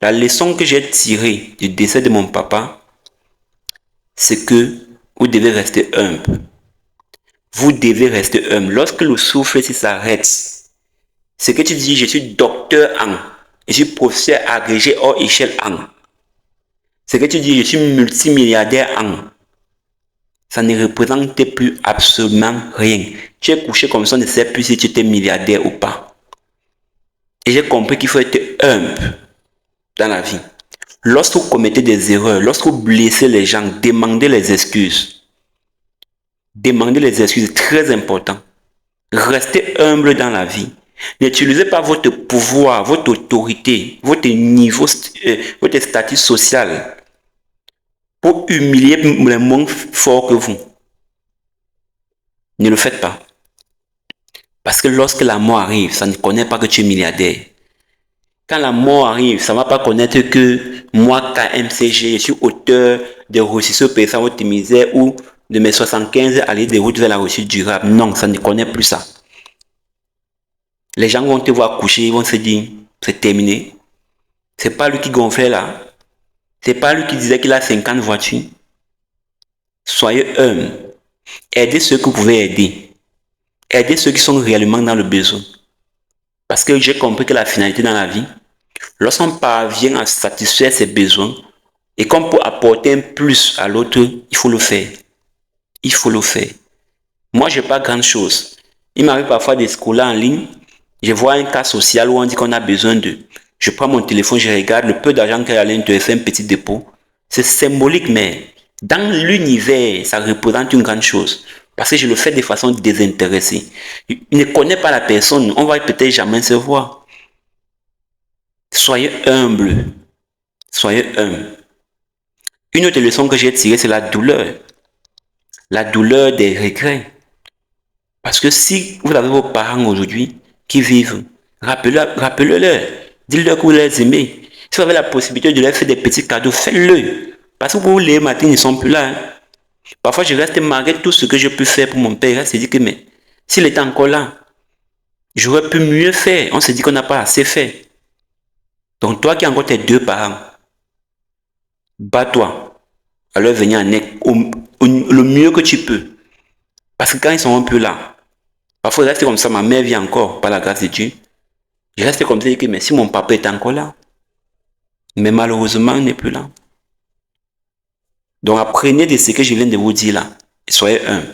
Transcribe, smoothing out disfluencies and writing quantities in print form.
La leçon que j'ai tirée du décès de mon papa, c'est que vous devez rester humble. Vous devez rester humble. Lorsque le souffle s'arrête, ce que tu dis, je suis docteur en, je suis professeur agrégé hors échelle en. Ce que tu dis, je suis multimilliardaire en. Ça ne représente plus absolument rien. Tu es couché comme ça, on ne sait plus si tu étais milliardaire ou pas. Et j'ai compris qu'il faut être humble dans la vie. Lorsque vous commettez des erreurs, lorsque vous blessez les gens, demandez les excuses. Demandez les excuses, c'est très important. Restez humble dans la vie. N'utilisez pas votre pouvoir, votre autorité, votre niveau, votre statut social pour humilier les moins forts que vous. Ne le faites pas. Parce que lorsque la mort arrive, ça ne connaît pas que tu es milliardaire. Quand la mort arrive, ça ne va pas connaître que moi, KMCG, je suis auteur de ressources personnes optimisées ou de mes 75 aller des routes vers la ressource durable. Non, ça ne connaît plus ça. Les gens vont te voir coucher, ils vont se dire, c'est terminé. C'est pas lui qui gonflait là. C'est pas lui qui disait qu'il a 50 voitures. Soyez humble. Aidez ceux que vous pouvez aider. Aidez ceux qui sont réellement dans le besoin. Parce que j'ai compris que la finalité dans la vie, lorsqu'on parvient à satisfaire ses besoins et qu'on peut apporter un plus à l'autre, il faut le faire. Il faut le faire. Moi, je n'ai pas grand chose. Il m'arrive parfois des scolaires en ligne. Je vois un cas social où on dit qu'on a besoin de. Je prends mon téléphone, je regarde le peu d'argent qu'il y a à l'intérieur, je fais un petit dépôt. C'est symbolique, mais dans l'univers, ça représente une grande chose. Parce que je le fais de façon désintéressée. Il ne connaît pas la personne, on va peut-être jamais se voir. Soyez humble. Soyez humble. Une autre leçon que j'ai tirée, c'est la douleur. La douleur des regrets. Parce que si vous avez vos parents aujourd'hui qui vivent, rappelez-leur. Dites-leur que vous les aimez. Si vous avez la possibilité de leur faire des petits cadeaux, faites-le. Parce que vous, les matins, ils ne sont plus là. Hein. Parfois, je reste malgré tout ce que je peux faire pour mon père. Il se dit que, mais s'il était encore là, j'aurais pu mieux faire. On se dit qu'on n'a pas assez fait. Donc, toi qui as encore tes deux parents, bats-toi à leur venir en aide le mieux que tu peux. Parce que quand ils sont un peu là, parfois je reste comme ça, ma mère vit encore, par la grâce de Dieu. Je reste comme ça, mais si mon papa est encore là, mais malheureusement, il n'est plus là. Donc apprenez de ce que je viens de vous dire là, et soyez humble.